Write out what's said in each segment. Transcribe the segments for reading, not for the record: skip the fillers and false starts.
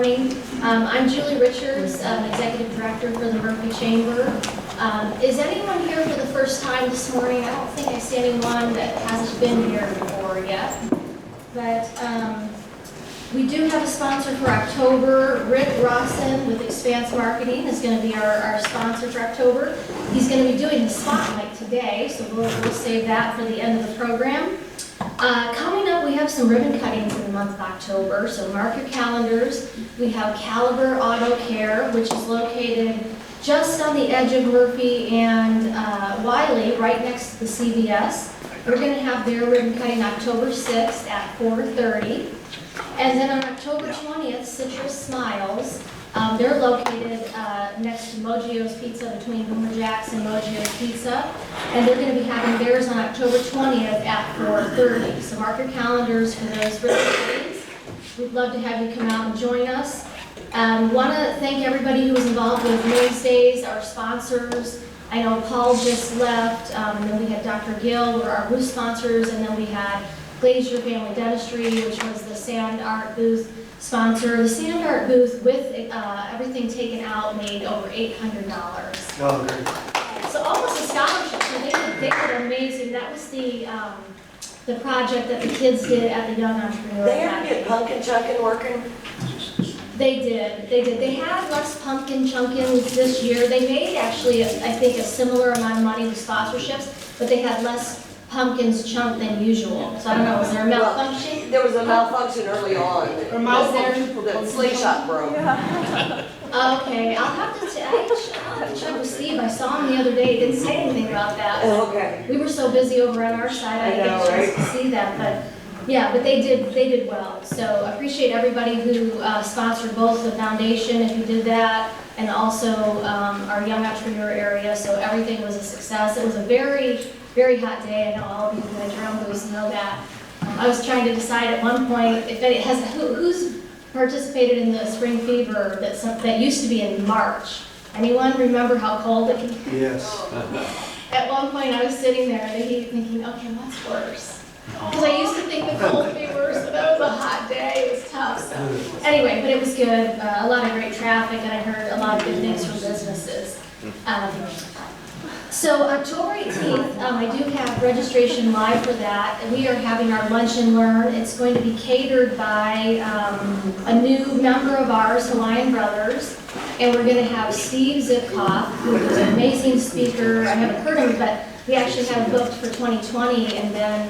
morning. I'm Julie Richards, Executive Director for the Murphy Chamber. Is anyone here for the first time this morning? I don't think I see anyone that hasn't been here before yet. But we do have a sponsor for October. Rick Rawson with Expanse Marketing is going to be our sponsor for October. He's going to be doing the spotlight today, so we'll save that for the end of the program. Coming up, we have some ribbon cuttings in the month of October, so mark your calendars. We have Caliber Auto Care, which is located just on the edge of Murphy and Wiley, right next to the CVS. We're going to have their ribbon cutting October 6th at 4:30. And then on October 20th, Citrus Smiles. They're located next to Moggio's Pizza, between Boomer Jacks and Moggio's Pizza. And they're going to be having theirs on October 20th at 4:30. So mark your calendars for those ribbon cuttings. We'd love to have you come out and join us. Want to thank everybody who was involved with Wednesdays, our sponsors. I know Paul just left, and then we had Dr. Gill, were our booth sponsors, and then we had Glazier Family Dentistry, which was the sand art booth sponsor. The sand art booth, with everything taken out, made over $800. Oh, great. So almost a scholarship. So they were amazing. That was the project that the kids did at the Young Entrepreneur They ever Academy. get pumpkin chucking working? They did. They had less pumpkin chunkins this year. They made actually, I think, a similar amount of money with sponsorships, but they had less pumpkins chunked than usual. So I don't know, was there a malfunction? There was a malfunction early on. Or malfunction? The slingshot broke. Okay, I'll have to check with Steve. I saw him the other day. He didn't say anything about that. Okay. We were so busy over on our side, I didn't get a chance to see that. But yeah, but they did well. So I appreciate everybody who sponsored both the foundation, if you did that, and also our Young Entrepreneur area. So everything was a success. It was a very, very hot day. I know all of you who had your own booths know that. I was trying to decide at one point if it has who's participated in the spring fever that used to be in March. Anyone remember how cold it can be? Yes. At one point I was sitting there thinking, okay, what's worse? Because I used to think the cold would be worse, but that was a hot day. It was tough. So anyway, but it was good. A lot of great traffic, and I heard a lot of good things from businesses. So October 18th, I do have registration live for that. And we are having our Lunch and Learn. It's going to be catered by a new member of ours, Hawaiian Brothers. And we're going to have Steve Zipkoff, who is an amazing speaker. I haven't heard him, but we actually have him booked for 2020, and then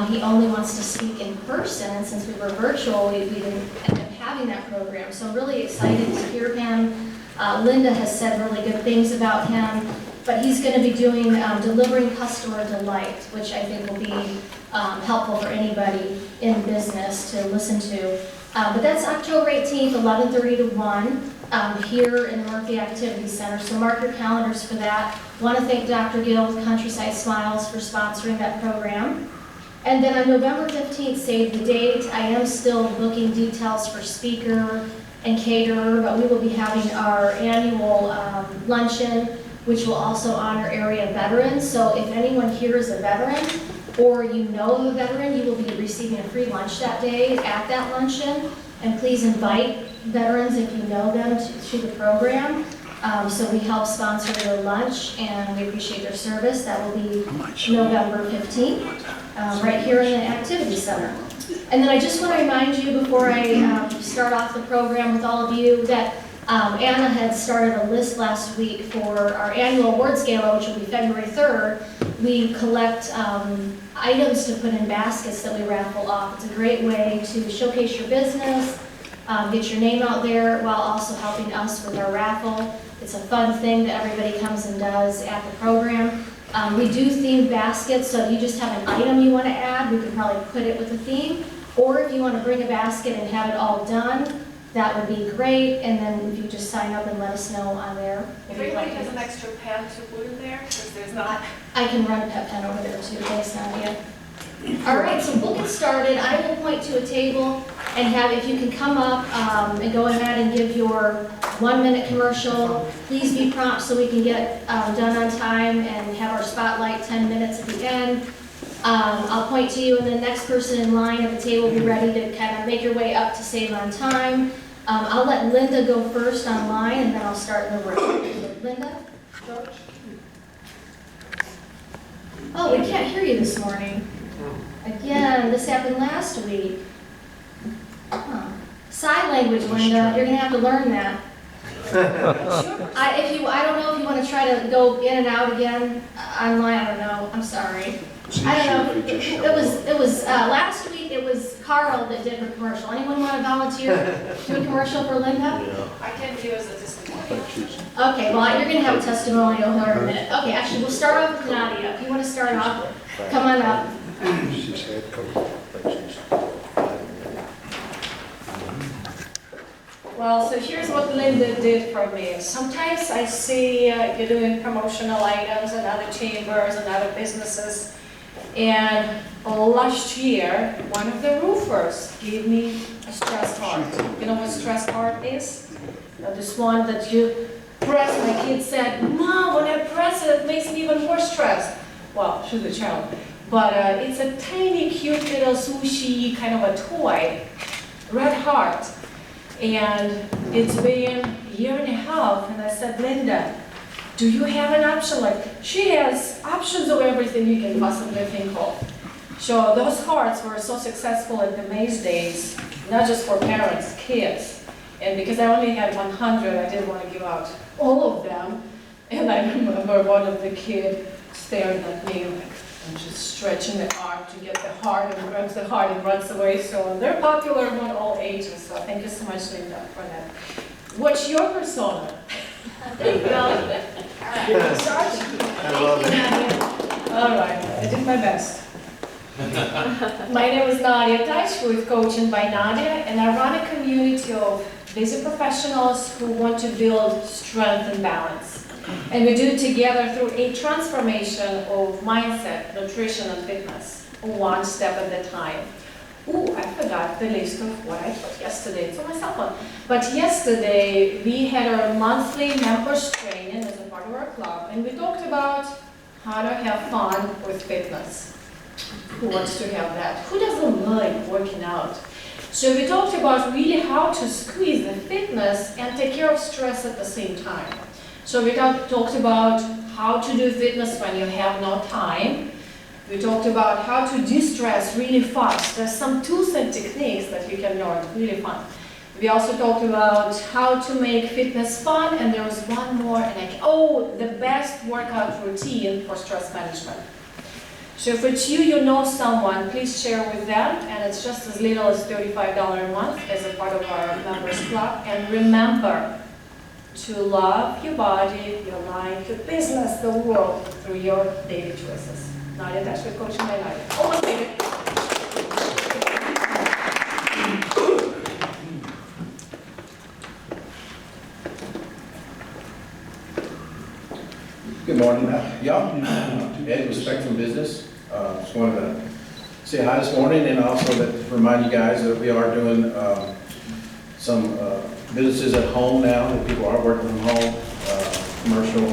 he only wants to speak in person. And since we were virtual, we didn't end up having that program. So I'm really excited to hear him. Linda has said really good things about him. But he's going to be doing delivering customer delight, which I think will be helpful for anybody in business to listen to. But that's October 18th, 11:30 to 1, here in the Murphy Activity Center. So mark your calendars for that. Want to thank Dr. Gill with Countryside Smiles for sponsoring that program. And then on November 15th, save the date. I am still booking details for speaker and caterer, but we will be having our annual luncheon, which will also honor area veterans. So if anyone here is a veteran, or you know of a veteran, you will be receiving a free lunch that day at that luncheon. And please invite veterans, if you know them, to the program. So we help sponsor their lunch, and we appreciate their service. That will be November 15th, right here in the Activity Center. And then I just want to remind you, before I start off the program with all of you, that Anna had started a list last week for our annual awards gala, which will be February 3rd. We collect items to put in baskets that we raffle off. It's a great way to showcase your business, get your name out there, while also helping us with our raffle. It's a fun thing that everybody comes and does at the program. We do themed baskets, so if you just have an item you want to add, we could probably put it with a theme. Or if you want to bring a basket and have it all done, that would be great. And then if you just sign up and let us know on there. If anybody has an extra pen to put in there, because there's not. I can run a pet pen over there too, thanks Nadia. All right, so we'll get started. I will point to a table and have, if you can come up and go ahead and give your 1-minute commercial. Please be prompt so we can get done on time and have our spotlight 10 minutes at the end. I'll point to you, and the next person in line at the table will be ready to kind of make your way up to save on time. I'll let Linda go first online, and then I'll start in the room. So, Linda? George? Oh, we can't hear you this morning. Again, this happened last week. Huh. Sign language, Linda, you're gonna have to learn that. I don't know if you want to try to go in and out again online, I don't know, I'm sorry. I don't know, it was last week, it was Carl that did her commercial. Anyone want to volunteer to do a commercial for Linda? I can do as a testimonial. Okay, well, you're gonna have a testimonial here in a minute. Okay, actually, we'll start off with Nadia. If you want to start off, come on up. She's head coach. Well, so here's what Linda did for me. Sometimes I see you're doing promotional items in other chambers and other businesses. And last year, one of the roofers gave me a stress heart. You know what stress heart is? You know, this one that you press. My kid said, "Mom, when I press it, it makes me even more stressed." Well, she's a child. But it's a tiny, cute little smooshy kind of a toy, red heart. And it's been a year and a half, and I said, "Linda, do you have an option?" Like, she has options of everything you can possibly think of. So those hearts were so successful at the Maze Days, not just for parents, kids. And because I only had 100, I didn't want to give out all of them. And I remember one of the kids staring at me like, I'm just stretching the arm to get the heart, and grabs the heart and runs away. So they're popular among all ages. So thank you so much, Linda, for that. What's your persona? There you go. I love it. All right, I did my best. My name is Nadia Teich with Coaching by Nadia, and I run a community of busy professionals who want to build strength and balance. And we do it together through a transformation of mindset, nutrition, and fitness, one step at a time. Ooh, I forgot the list of what I taught yesterday. It's on my cell phone. But yesterday, we had our monthly members training as a part of our club, and we talked about how to have fun with fitness. Who wants to have that? Who doesn't like working out? So we talked about really how to squeeze the fitness and take care of stress at the same time. So we talked about how to do fitness when you have no time. We talked about how to de-stress really fast. There's some tools and techniques that you can learn, really fun. We also talked about how to make fitness fun, and there was one more, and the best workout routine for stress management. So if it's you know someone, please share with them, and it's just as little as $35 a month as a part of our members club. And remember to love your body, your life, your business, the world through your daily choices. Nadia, that's with Coaching by Nadia. Almost made it. Good morning, y'all. Ed with Spectrum Business. Just wanted to say hi this morning, and also to remind you guys that we are doing some businesses at home now, that people are working from home, commercial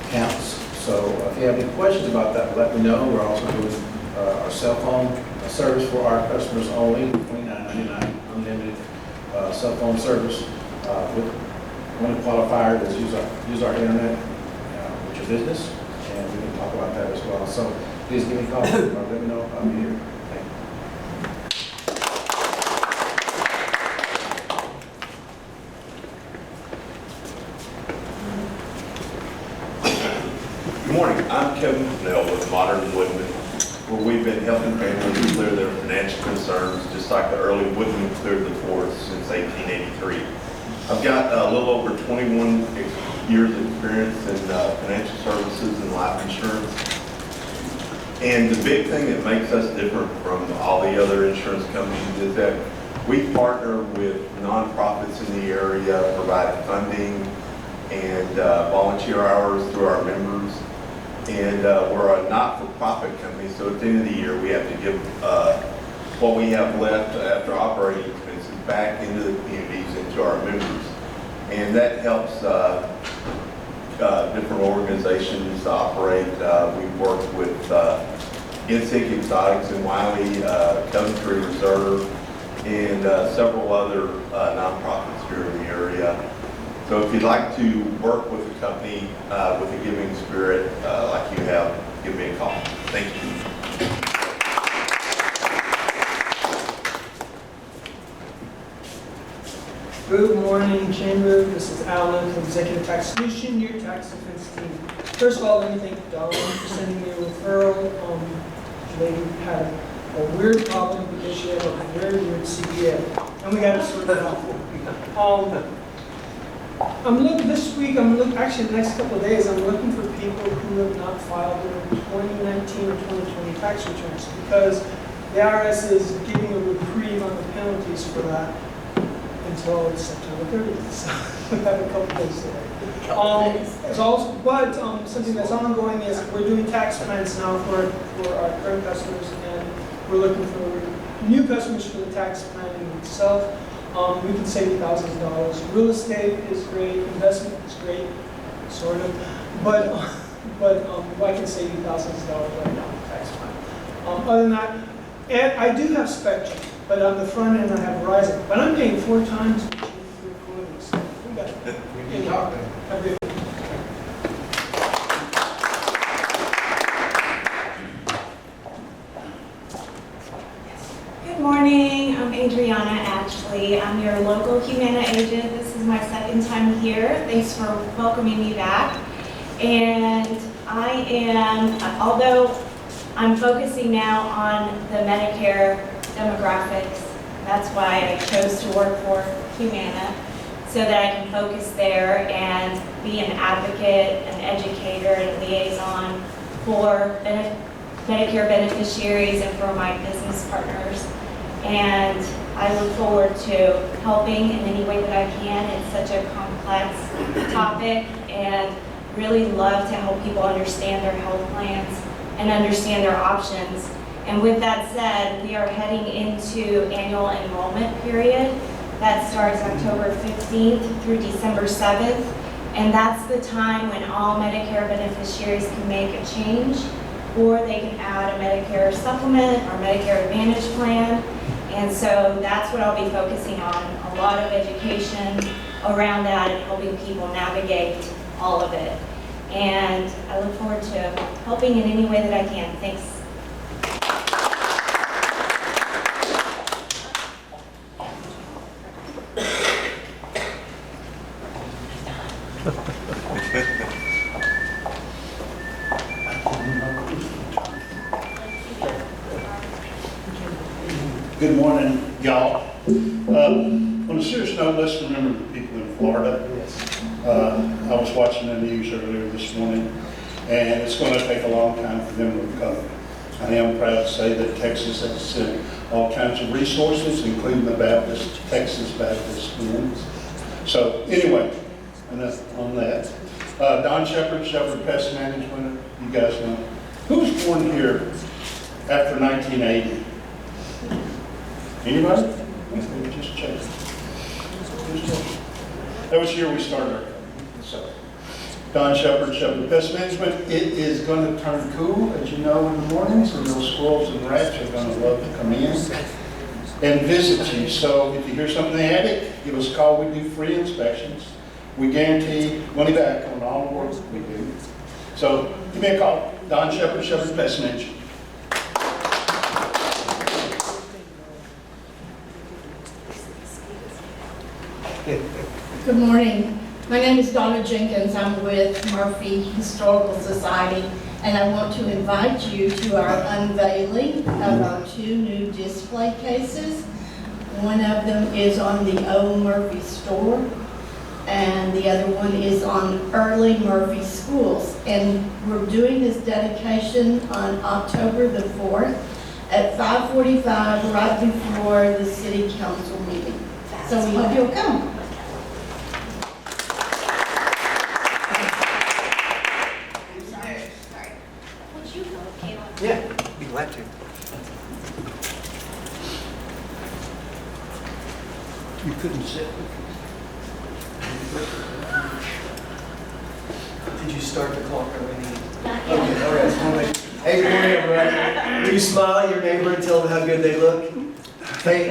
accounts. So if you have any questions about that, let me know. We're also doing our cell phone service for our customers only, $29.99 unlimited cell phone service with one qualifier that's use our internet with your business, and we can talk about that as well. So please give me a call or let me know if I'm here. Thank you. Good morning, I'm Kevin Pennell with Modern Woodman, where we've been helping families clear their financial concerns, just like the early woodmen cleared the forest since 1883. I've got a little over 21 years of experience in financial services and life insurance. And the big thing that makes us different from all the other insurance companies is that we partner with nonprofits in the area, provide funding and volunteer hours through our members. And we're a not-for-profit company, so at the end of the year, we have to give what we have left after operating expenses back into the communities, into our members. And that helps different organizations operate. We've worked with NSYNC Exotics in Wiley, Coventry Reserve, and several other nonprofits here in the area. So if you'd like to work with a company with a giving spirit like you have, give me a call. Thank you. Good morning, Chamber. This is Alan from Executive Tax Solution, your tax defense team. First of all, let me thank Dawn for sending me a referral. The lady had a weird problem because she had a very weird CPA, and we got it sorted out. Actually, the next couple of days, I'm looking for people who have not filed their 2019 or 2020 tax returns because the IRS is giving a reprieve on the penalties for that until September 30th. So we have a couple days there. Something that's ongoing is we're doing tax plans now for our current customers, and we're looking for new customers for the tax planning itself. We can save thousands of dollars. Real estate is great, investment is great, sort of, but I can save you thousands of dollars right now in the tax plan. Other than that, and I do have Spectrum, but on the front end I have Verizon, but I'm paying 4 times what you for recording, so we got it. We can talk then. Have a good- Good morning, I'm Adriana Ashley. I'm your local Humana agent. This is my second time here. Thanks for welcoming me back. And I am, although I'm focusing now on the Medicare demographics, that's why I chose to work for Humana, so that I can focus there and be an advocate, an educator, and liaison for Medicare beneficiaries and for my business partners. And I look forward to helping in any way that I can. It's such a complex topic, and really love to help people understand their health plans and understand their options. And with that said, we are heading into annual enrollment period. That starts October 15th through December 7th. And that's the time when all Medicare beneficiaries can make a change, or they can add a Medicare supplement or Medicare Advantage plan. And so that's what I'll be focusing on, a lot of education around that and helping people navigate all of it. And I look forward to helping in any way that I can. Thanks. Good morning, y'all. On a serious note, let's remember the people in Florida. I was watching the news earlier this morning, and it's going to take a long time for them to recover. I am proud to say that Texas has sent all kinds of resources, including the Texas Baptist Winds. So anyway, enough on that. Don Shepard, Shepard Pest Management, you guys know. Who was born here after 1980? Anybody? Just check. That was the year we started our company. So, Don Shepard, Shepard Pest Management. It is going to turn cool, as you know, in the mornings, and those squirrels and rats are going to love to come in and visit you. So if you hear something in the attic, give us a call. We do free inspections. We guarantee money back on all the work we do. So give me a call. Don Shepard, Shepard Pest Management. Good morning. My name is Donna Jenkins. I'm with Murphy Historical Society, and I want to invite you to our unveiling of our 2 new display cases. One of them is on the old Murphy store, and the other one is on early Murphy schools. And we're doing this dedication on October the 4th at 5:45, right before the city council meeting. So we hope you'll come. Yeah, be glad to. You couldn't sit. Did you start the clock already? Okay, all right. Hey, good morning, everybody. Will you smile at your neighbor and tell them how good they look? Hey,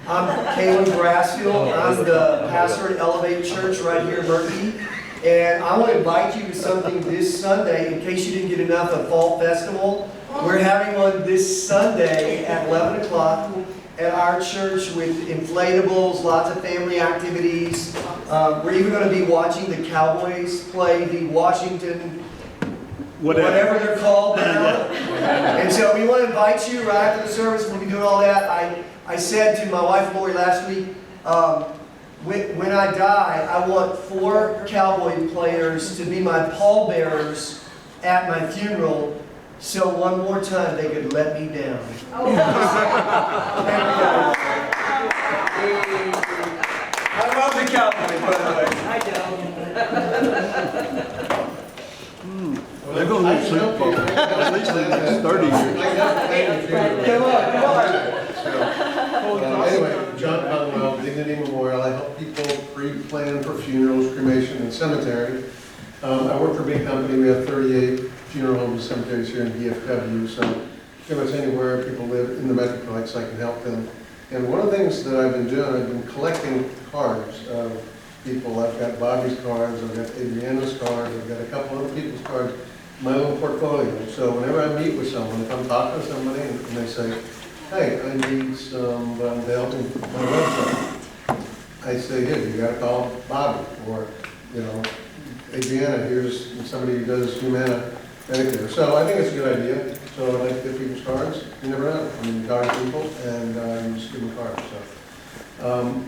I'm Caleb Brassfield. I'm the pastor at Elevate Church right here in Murphy. And I want to invite you to something this Sunday, in case you didn't get enough of Fall Festival. We're having one this Sunday at 11 o'clock at our church with inflatables, lots of family activities. We're even going to be watching the Cowboys play the Washington, whatever they're called now. And so we want to invite you right after the service. We'll be doing all that. I said to my wife Lori last week, when I die, I want 4 Cowboy players to be my pallbearers at my funeral, so one more time they could let me down. I love the Cowboys, by the way. I don't. They're going to lose Super Bowl. At least in the next 30 years. Anyway, John Conwell, Dignity Memorial. I help people pre-plan for funerals, cremation, and cemetery. I work for a big company. We have 38 funeral homes and cemeteries here in DFW. So if it's anywhere people live in the Metroplex, I can help them. And one of the things that I've been doing, I've been collecting cards of people. I've got Bobby's cards, I've got Adriana's cards, I've got a couple other people's cards in my little portfolio. So whenever I meet with someone, if I'm talking to somebody and they say, hey, I need some help with my website, I say, here, you got to call Bobby, or, you know, Adriana, here's somebody who does Humana Medicare. So I think it's a good idea. So I like to get people's cards. You never know. I mean, you card people, and you just give them cards. So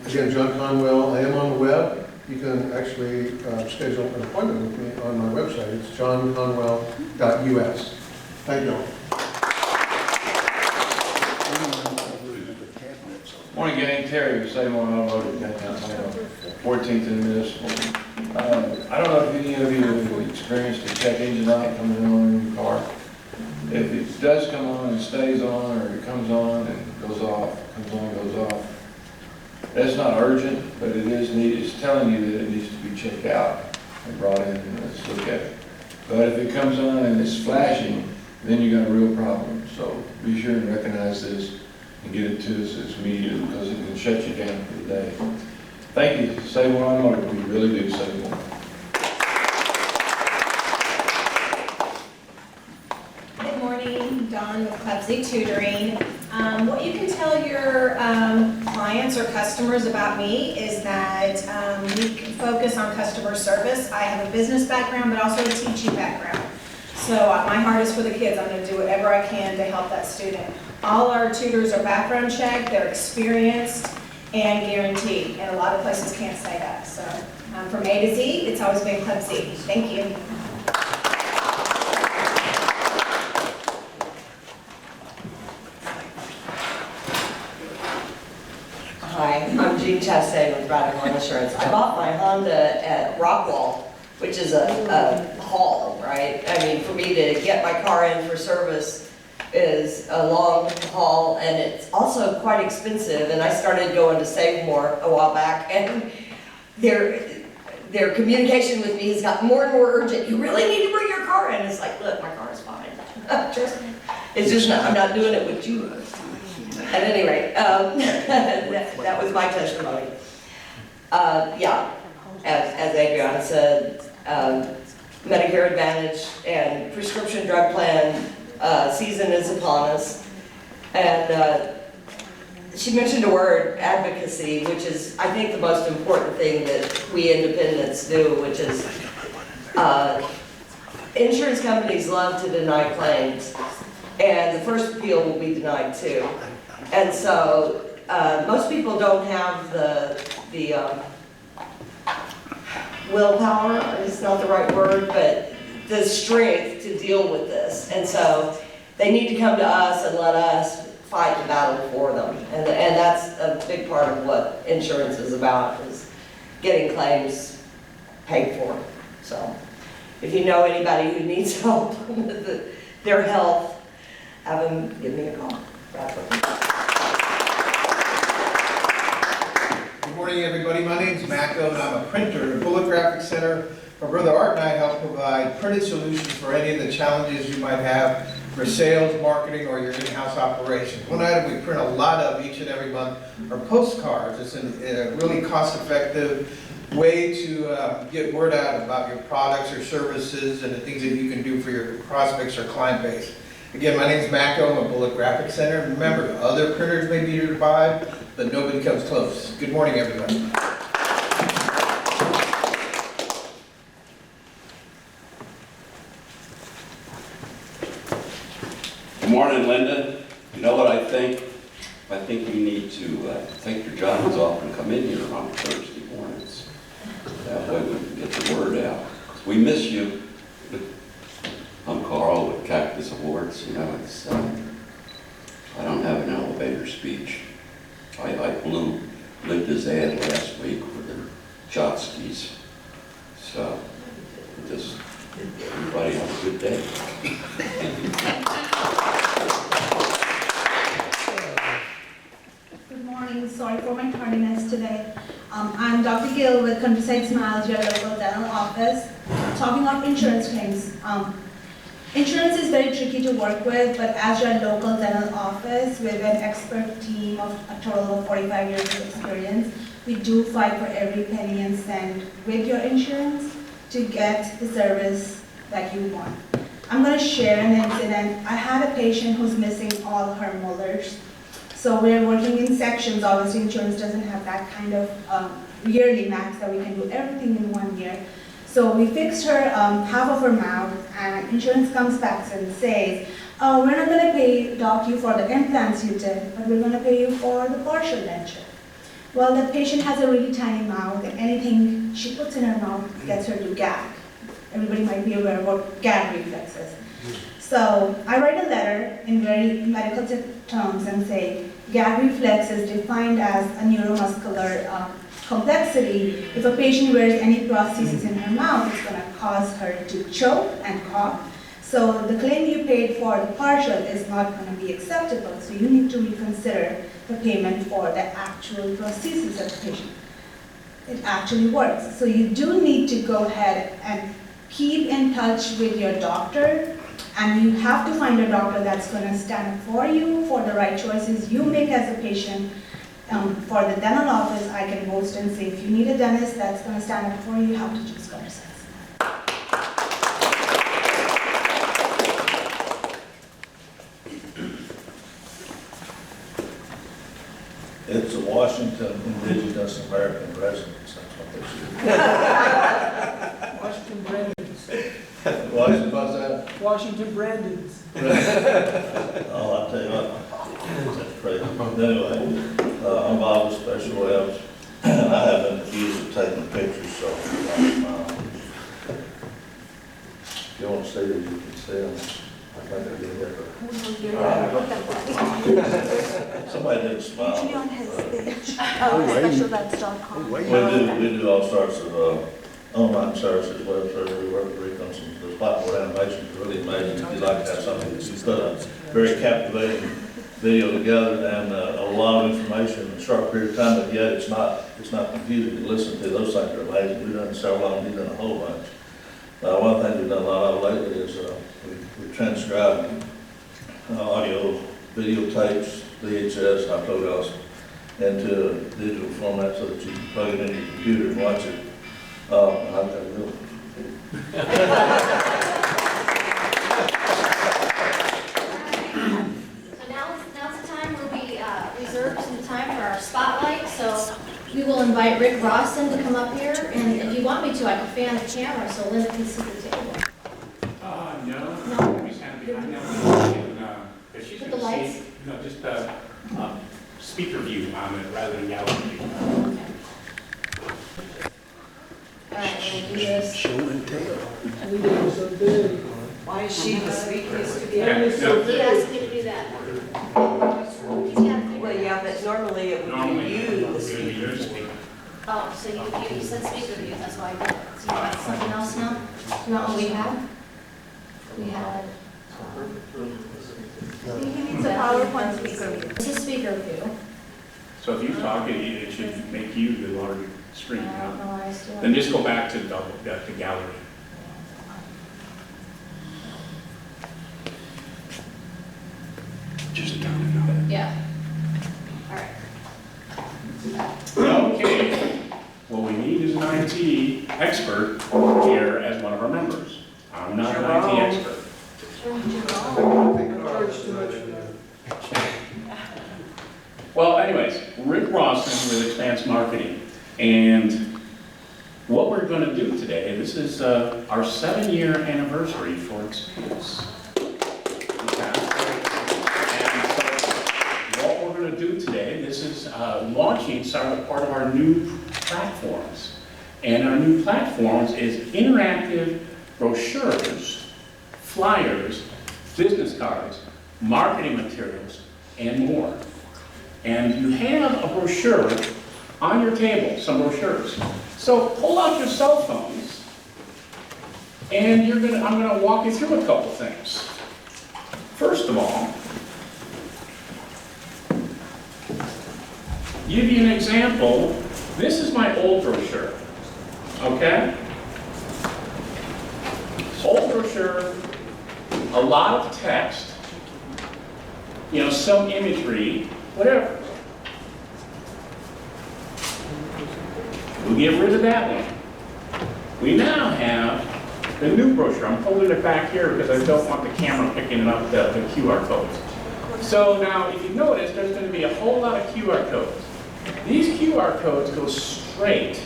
again, John Conwell. I am on the web. You can actually schedule an appointment with me on my website. It's johnconwell.us. Thank you all. Morning, gang. Terry, same one I voted, 14th and Municipal. I don't know if any of you have experienced a check engine light coming on in your car. If it does come on and stays on, or it comes on and goes off, comes on and goes off, that's not urgent, but it is needed. It's telling you that it needs to be checked out and brought in and let's look at it. But if it comes on and it's flashing, then you got a real problem. So be sure and recognize this and get it to us immediately, because it can shut you down for the day. Thank you. Save one on motor. We really do save one. Good morning, Dawn with Club Z Tutoring. What you can tell your clients or customers about me is that we can focus on customer service. I have a business background, but also a teaching background. So my heart is for the kids. I'm going to do whatever I can to help that student. All our tutors are background checked, they're experienced and guaranteed, and a lot of places can't say that. So from A to Z, it's always been Club Z. Thank you. Hi, I'm Jean Chastain with Radical Insurance. I bought my Honda at Rockwall, which is a haul, right? I mean, for me to get my car in for service is a long haul, and it's also quite expensive. And I started going to Save More a while back, and their communication with me has gotten more and more urgent. You really need to bring your car in. It's like, look, my car is fine. Trust me. It's just not, I'm not doing it with you. At any rate, that was my testimony. Yeah, as Adriana said, Medicare Advantage and prescription drug plan season is upon us. And she mentioned the word advocacy, which is, I think, the most important thing that we independents do, which is insurance companies love to deny claims, and the first appeal will be denied too. And so most people don't have the willpower, is not the right word, but the strength to deal with this. And so they need to come to us and let us fight the battle for them. And that's a big part of what insurance is about, is getting claims paid for. So if you know anybody who needs help with their health, have them give me a call. Good morning, everybody. My name is Macco, and I'm a printer at Bullet Graphic Center. My brother Art and I help provide printed solutions for any of the challenges you might have for sales, marketing, or your in-house operations. One item we print a lot of each and every month are postcards. It's a really cost-effective way to get word out about your products or services and the things that you can do for your prospects or client base. Again, my name is Macco. I'm a Bullet Graphic Center. Remember, other printers may be here to buy, but nobody comes close. Good morning, everyone. Good morning, Linda. You know what I think? I think you need to take your johns off and come in here on Thursday mornings. That way we can get the word out. We miss you. I'm Carl with Cactus Awards. You know, it's I don't have an elevator speech. I blew Linda's ad last week with the Chotskys. So, just everybody have a good day. Good morning. Sorry for my tardiness today. I'm Dr. Gill with Countryside Smiles, your local dental office. Talking about insurance claims. Insurance is very tricky to work with, but as your local dental office with an expert team of a total of 45 years of experience, we do fight for every penny and cent with your insurance to get the service that you want. I'm going to share an incident. I had a patient who's missing all her molars. So we're working in sections. Obviously, insurance doesn't have that kind of yearly max that we can do everything in 1 year. So we fixed her half of her mouth, and insurance comes back and says, oh, we're not going to pay doc you for the implants you did, but we're going to pay you for the partial denture. Well, the patient has a really tiny mouth, and anything she puts in her mouth gets her to gag. Everybody might be aware of what gag reflex is. So I write a letter in very medical terms and say, gag reflex is defined as a neuromuscular complexity. If a patient wears any prosthesis in her mouth, it's going to cause her to choke and cough. So the claim you paid for the partial is not going to be acceptable. So you need to reconsider the payment for the actual prosthesis of the patient. It actually works. So you do need to go ahead and keep in touch with your doctor, and you have to find a doctor that's going to stand up for you for the right choices you make as a patient. For the dental office, I can boast and say, if you need a dentist that's going to stand up for you, you have to choose Countryside. It's a Washington Indigenous American residence, that's what they say. Washington Brandons. What's that? Washington Brandons. Oh, I'll tell you what, that's crazy. Anyway, I'm Bob with Special Eds, and I have been accused of taking pictures, so if you want to see them, you can see them. I think I did that. Somebody did smile. Usually on his page. specialvets.com. We do all sorts of online services, web services. We work with Rick on some, the spotboard animation is really amazing. If you'd like to have something that you put a very captivating video together and a lot of information in a short period of time, but yet it's not confusing to listen to. Those things are amazing. We've done several of them, we've done a whole bunch. One thing we've done a lot of lately is we transcribed audio, videotapes, VHS, photos into a digital format so that you can plug it in your computer and watch it. I've got a real Now's the time where we reserve some time for our spotlight, so we will invite Rick Rawson to come up here, and if you want me to, I can fan the camera so Linda can see the table. No. We stand behind them, if she's Put the going to lights. see, just speaker view on it rather than gallery view. All right, we'll do this. Show and tell. Why is she the speaker? He asked me to do that. Well, yeah, but normally it would be you, the speaker. Oh, so you said speaker view, that's why I did it. So you got something else now? You know what we had? We had. He needs a PowerPoint speaker view. It's a speaker view. So if you talk, it should make you the larger screen. I don't know why I still. Then just go back to the gallery. IT expert here as one of our members. I'm not an IT expert. Well, anyways, Rick Rawson with Expanse Marketing. And what we're going to do today, this is our 7-year anniversary for Expanse. What we're going to do today, this is launching part of our new platforms. And our new platforms is interactive brochures, flyers, business cards, marketing materials, and more. And you have a brochure on your table, some brochures. So pull out your cell phones, and I'm going to walk you through a couple things. First of all, give you an example. This is my old brochure, okay? Old brochure, a lot of text, some imagery, whatever. We'll get rid of that one. We now have the new brochure. I'm holding it back here because I don't want the camera picking up the QR codes. So now, if you notice, there's going to be a whole lot of QR codes. These QR codes go straight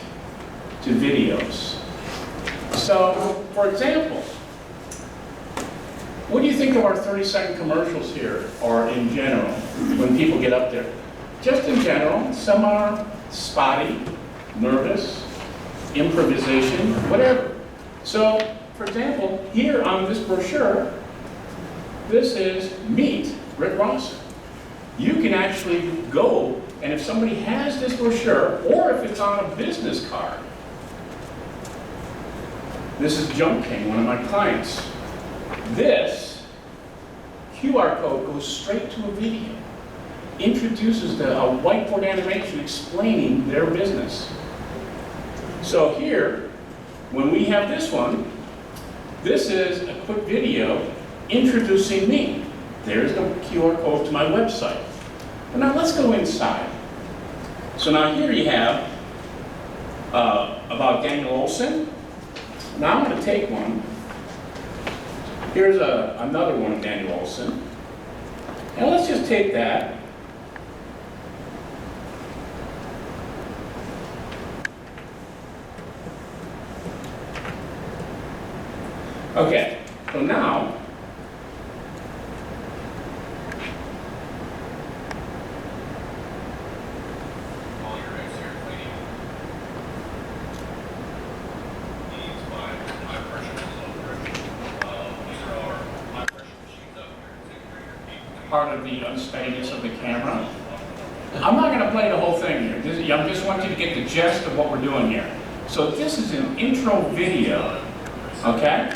to videos. So, for example, what do you think of our 30-second commercials here, or in general, when people get up there? Just in general, some are spotty, nervous, improvisation, whatever. So, for example, here on this brochure, this is Meet Rick Rawson. You can actually go, and if somebody has this brochure, or if it's on a business card, this is Jump King, one of my clients. This QR code goes straight to a video, introduces a whiteboard animation explaining their business. So here, when we have this one, this is a quick video introducing me. There's the QR code to my website. And now let's go inside. So now here you have about Daniel Olson. Now I'm going to take one. Here's another one of Daniel Olson. And let's just take that. Okay, so now, part of the unsteadiness of the camera. I'm not going to play the whole thing here. I just want you to get the gist of what we're doing here. So this is an intro video, okay?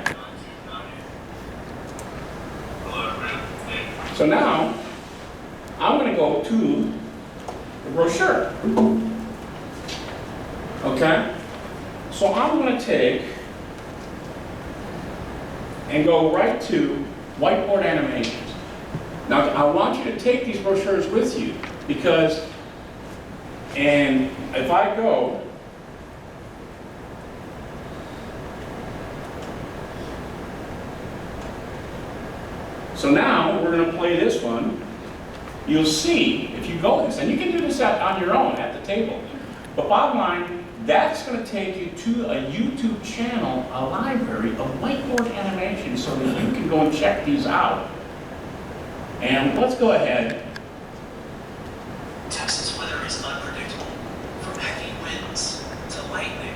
So now, I'm going to go to the brochure, okay? So I'm going to take and go right to whiteboard animations. Now, I want you to take these brochures with you because, and if I go, so now we're going to play this one. You'll see, if you go this, and you can do this on your own at the table, but bottom line, that's going to take you to a YouTube channel, a library, a whiteboard animation so that you can go and check these out. And let's go ahead. Texas weather is unpredictable. From heavy winds to lightning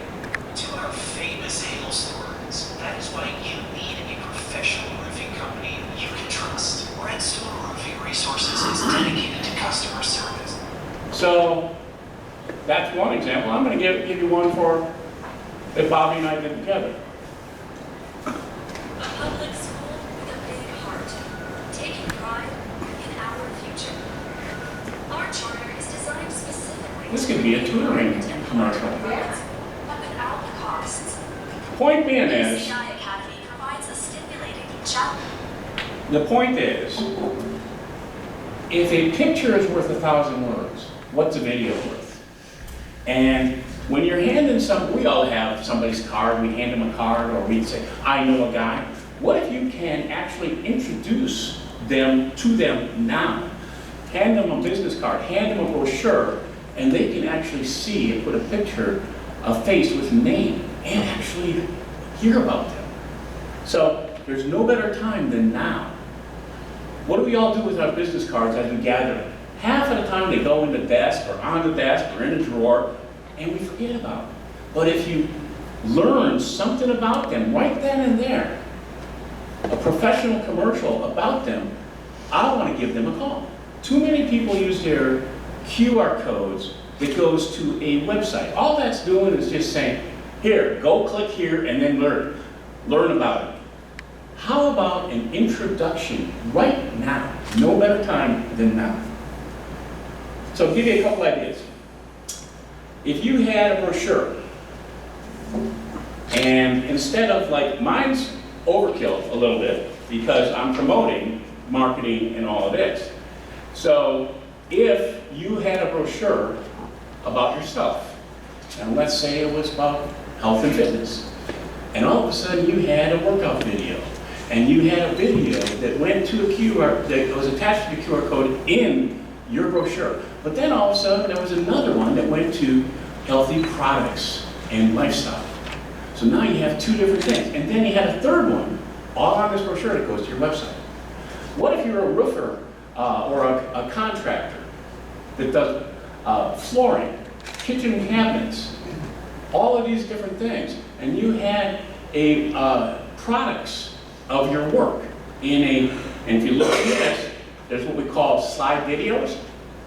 to our famous hailstorms. That is why you need a professional roofing company you can trust. Redstone Roofing Resources is dedicated to customer service. So that's one example. I'm going to give you one for that Bobby and I did together. A public school with a big heart, taking pride in our future. Our charter is designed specifically. This could be a tutoring commercial. But without the costs. Point being is, CI Academy provides a stimulating challenge. the point is, if a picture is worth 1,000 words, what's a video worth? And When you're handing we all have somebody's card, we hand them a card, or we say, I know a guy. What if you can actually introduce them to them now? Hand them a business card, hand them a brochure, and they can actually see and put a picture, a face with name, and actually hear about them. So there's no better time than now. What do we all do with our business cards as we gather them? Half of the time they go in the desk, or on the desk, or in a drawer, and we forget about them. But if you learn something about them right then and there, a professional commercial about them, I want to give them a call. Too many people use their QR codes that goes to a website. All that's doing is just saying, here, go click here and then learn about it. How about an introduction right now? No better time than now. So I'll give you a couple ideas. If you had a brochure, and instead of mine's overkill a little bit because I'm promoting marketing and all of this. So if you had a brochure about yourself, and let's say it was about health and fitness, and all of a sudden you had a workout video, and you had a video that went to a QR, that was attached to the QR code in your brochure. But then all of a sudden there was another one that went to healthy products and lifestyle. So now you have two different things. And then you had a third one, all on this brochure that goes to your website. What if you're a roofer or a contractor that does flooring, kitchen cabinets, all of these different things, and you had products of your work and if you look at this, there's what we call slide videos,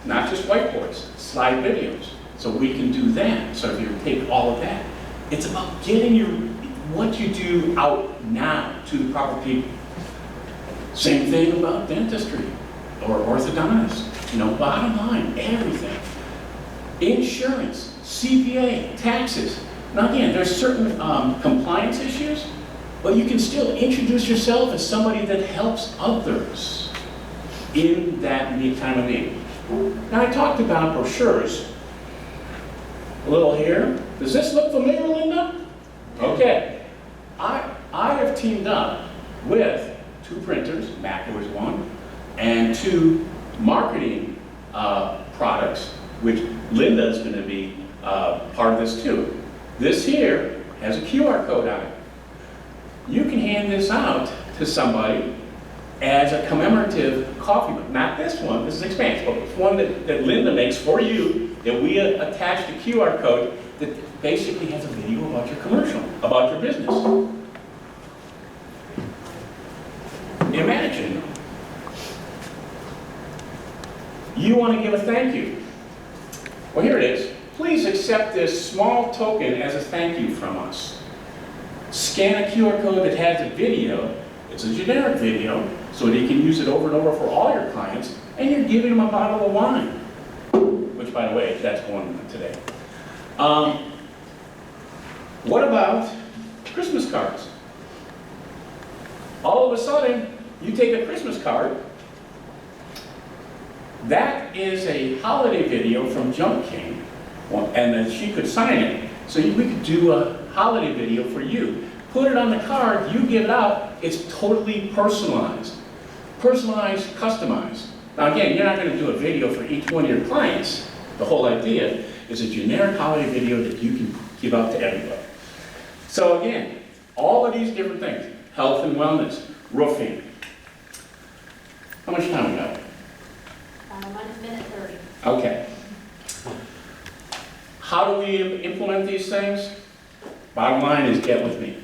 not just whiteboards, slide videos. So we can do that. So if you take all of that, it's about getting what you do out now to the proper people. Same thing about dentistry or orthodontist. Bottom line, everything. Insurance, CPA, taxes. Now again, there's certain compliance issues, but you can still introduce yourself as somebody that helps others in that time of need. Now I talked about brochures. A little here. Does this look familiar, Linda? Okay. I have teamed up with 2 printers, MAC was one, and 2 marketing products, which Linda is going to be part of this too. This here has a QR code on it. You can hand this out to somebody as a commemorative coffee mug. Not this one, this is expansive, but it's one that Linda makes for you, that we attach the QR code that basically has a video about your commercial, about your business. Imagine you want to give a thank you. Well, here it is. Please accept this small token as a thank you from us. Scan a QR code that has a video. It's a generic video, so that you can use it over and over for all your clients, and you're giving them a bottle of wine. Which, by the way, that's going today. What about Christmas cards? All of a sudden, you take a Christmas card. That is a holiday video from Junk King, and then she could sign it. So we could do a holiday video for you. Put it on the card, you give it out, it's totally personalized. Personalized, customized. Now again, you're not going to do a video for each one of your clients. The whole idea is a generic holiday video that you can give out to everybody. So again, all of these different things, health and wellness, roofing. How much time we got? 1 minute 30. Okay. How do we implement these things? Bottom line is get with me.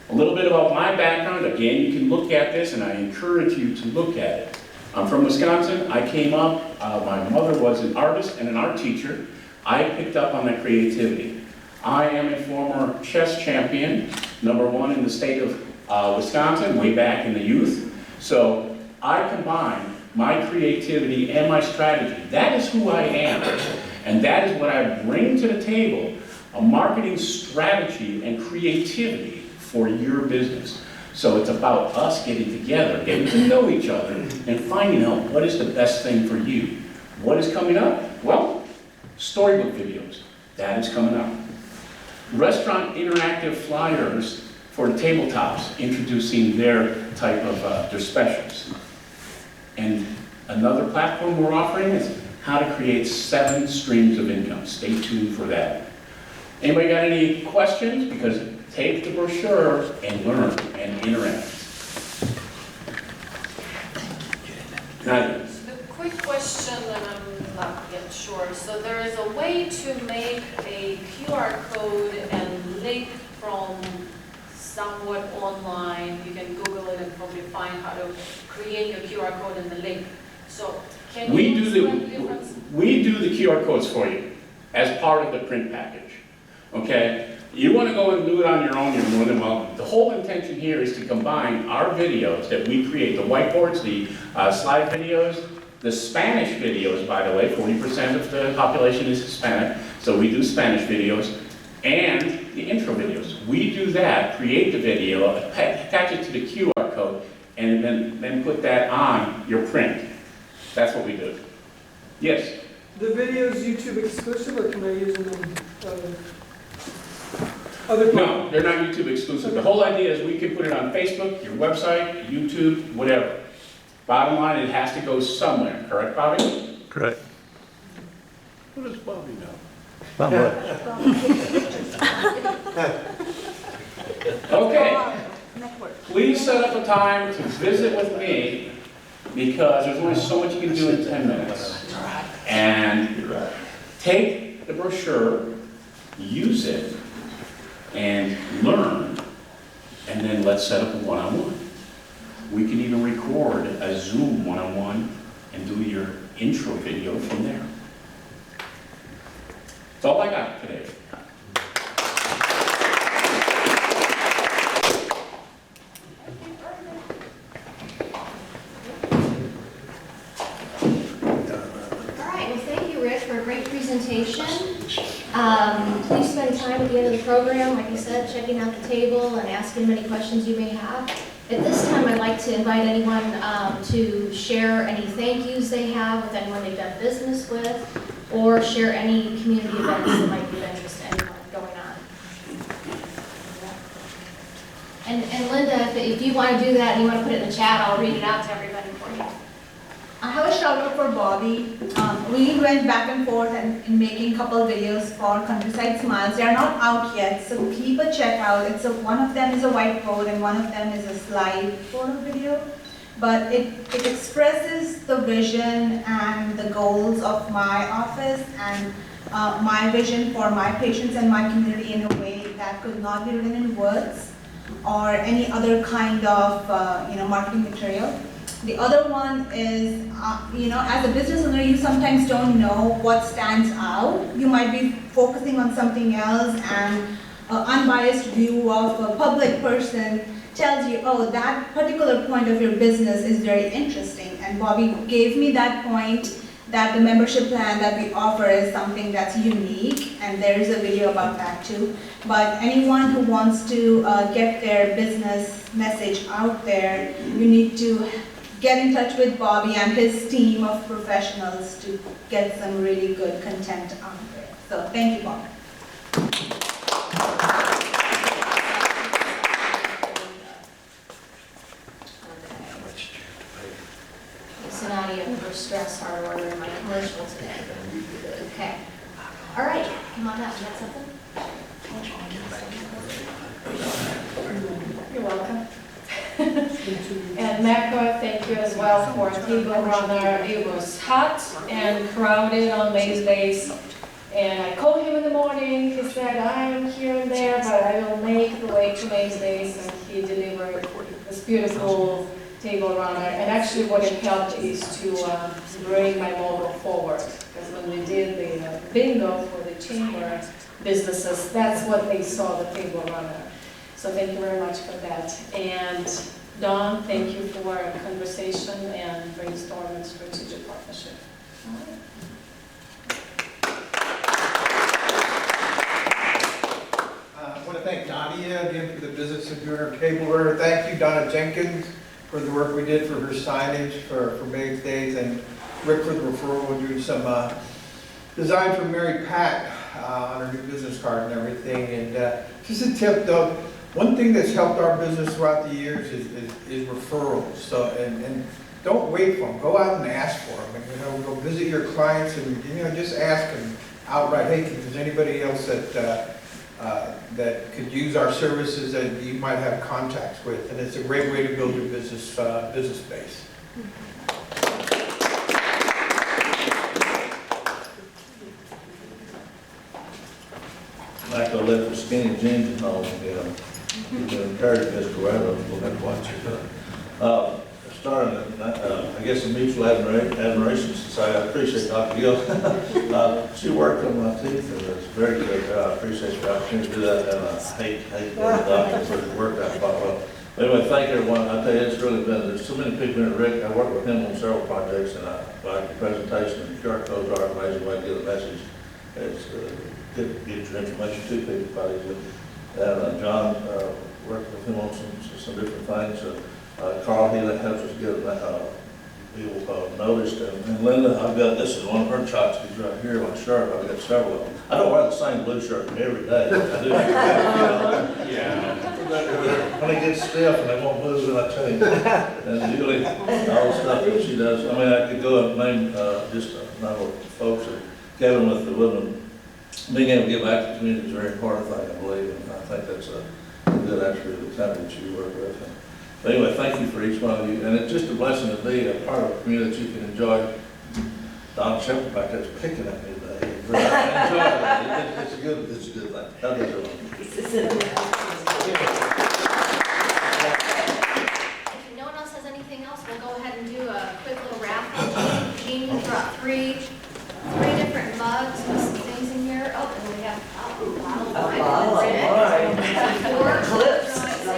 A little bit about my background. Again, you can look at this, and I encourage you to look at it. I'm from Wisconsin. I came up, my mother was an artist and an art teacher. I picked up on that creativity. I am a former chess champion, #1 in the state of Wisconsin, way back in the youth. So I combine my creativity and my strategy. That is who I am. And that is what I bring to the table, a marketing strategy and creativity for your business. So it's about us getting together, getting to know each other, and finding out what is the best thing for you. What is coming up? Well, storybook videos. That is coming up. Restaurant interactive flyers for tabletops, introducing their type of, their specials. And another platform we're offering is how to create 7 streams of income. Stay tuned for that. Anybody got any questions? Because take the brochure and learn and interact. Nadia. The quick question, and I'm not yet sure. So there is a way to make a QR code and link from somewhat online. You can Google it and probably find how to create a QR code and the link. So can We you do explain the difference? we do the QR codes for you as part of the print package. Okay? You want to go and do it on your own, you're more than welcome. The whole intention here is to combine our videos that we create, the whiteboards, the slide videos, the Spanish videos, by the way, 40% of the population is Hispanic, so we do Spanish videos, and the intro videos. We do that, create the video, attach it to the QR code, and then put that on your print. That's what we do. Yes? The videos YouTube exclusive, or can I use them on other No, they're not YouTube exclusive. The whole idea is we can put it on Facebook, your website, YouTube, whatever. Bottom line, it has to go somewhere, correct, Bobby? Correct. What does Bobby know? Not Okay. Please set up a time to visit with me, because there's only so much you can do in 10 minutes. And take the brochure, use it, and learn, and then let's set up a one-on-one. We can even record a Zoom one-on-one and do your intro video from there. That's all I got today. All right, well, thank you, Rick, for a great presentation. Please spend time at the end of the program, like you said, checking out the table and asking them any questions you may have. At this time, I'd like to invite anyone to share any thank yous they have with anyone they've done business with, or share any community events that might be of interest to anyone going on. And Linda, if you want to do that and you want to put it in the chat, I'll read it out to everybody for you. I have a shout out for Bobby. We went back and forth in making a couple videos for Countryside Smiles. They are not out yet, so keep a check out. One of them is a whiteboard and one of them is a slide photo video. But it expresses the vision and the goals of my office and my vision for my patients and my community in a way that could not be written in words or any other kind of marketing material. The other one is, as a business owner, you sometimes don't know what stands out. You might be focusing on something else, and an unbiased view of a public person tells you, oh, that particular point of your business is very interesting. And Bobby gave me that point, that the membership plan that we offer is something that's unique, and there is a video about that too. But anyone who wants to get their business message out there, you need to get in touch with Bobby and his team of professionals to get some really good content out there. So thank you, Bobby. So Nadia for stress hard order in my commercial today. Okay. All right, come on up. You got something? You're welcome. And MAC, thank you as well for table runner. It was hot and crowded on Maze Days. And I called him in the morning. He said, I'm here and there, but I will make the way to Maze Days. And he delivered this beautiful table runner. And actually what it helped is to bring my model forward. Because when we did the bingo for the chamber businesses, that's what they saw, the table runner. So thank you very much for that. And Don, thank you for a conversation and brainstorm and strategic partnership. All right. I want to thank Nadia again for the business of doing her table runner. Thank you, Donna Jenkins, for the work we did for her signage for Maze Days, and Rick for the referral. We're doing some design for Mary Pat on her new business card and everything. And just a tip though, one thing that's helped our business throughout the years is referrals. So, and don't wait for them, go out and ask for them. And, go visit your clients and, just ask them outright, hey, if there's anybody else that could use our services that you might have contacts with. And it's a great way to build your business base. Like I left the skinny jeans at home, to encourage Mr. Rawson, we'll have to watch it. Starting, I guess, the Mutual Admiration Society, I appreciate Dr. Gill. She worked on my teeth, and it's very good. I appreciate the opportunity to do that, and I hate the doctor for the work I thought well. But anyway, thank everyone. I tell you, it's really been, there's so many people in Rick. I worked with him on several projects, and I like the presentation, and QR codes are an amazing way to get a message. It's good to get your information to people about it. And John worked with him on some different things. Carl, he helps us get people noticed. And Linda, I've got, this is one of her tchotchkes right here, my shirt. I've got several of them. I don't wear the same blue shirt every day. I do. Yeah. When it gets stiff and they won't move, and I tell you. And Julie, all the stuff that she does. I mean, I could go and name just a number of folks. Kevin with the women, being able to give back to the community is a very important thing, I believe. And I think that's a good attribute of the company that you work with. But anyway, thank you for each one of you, and it's just a blessing to be a part of a community that you can enjoy. Don Shepherd back there is picking at me today. I enjoy that. It's a good thing. How does everyone? If no one else has anything else, we'll go ahead and do a quick little raffle. Jean brought three different mugs with some things in here. Oh, and we have a bottle of wine. Four clips. I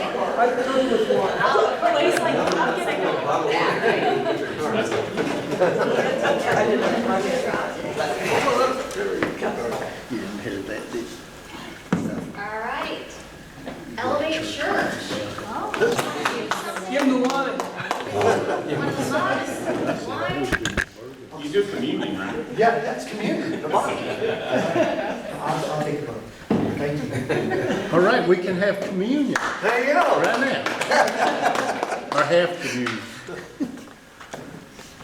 could with one. But he's like, I'm gonna go with that, right? All right. Elevate Church. Give him the wine. One of the mugs. Wine. You do communion, right? Yeah, that's community. Come on. I'll take one. Thank you. All right, we can have communion There you go. right now. Or half communion.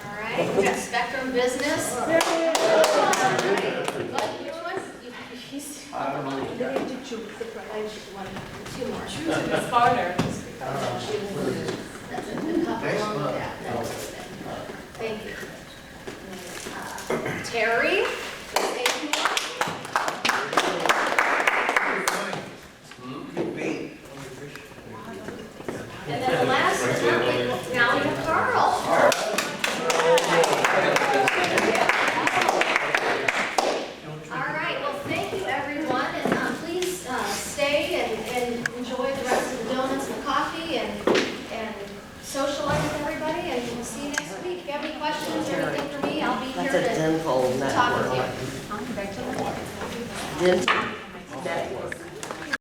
All right, we got Spectrum Business. Which one? I don't know. You have to choose the price. Two more. Choose the starter. That's a couple along with that. Thank you. Terry, the safety one. And then the last one, now we have Carl. All right, well, thank you, everyone, and please stay and enjoy the rest of the donuts and coffee and socialize with everybody, and we'll see you next week. If you have any questions or anything for me, I'll be here That's a dental to talk with network. you. Dental.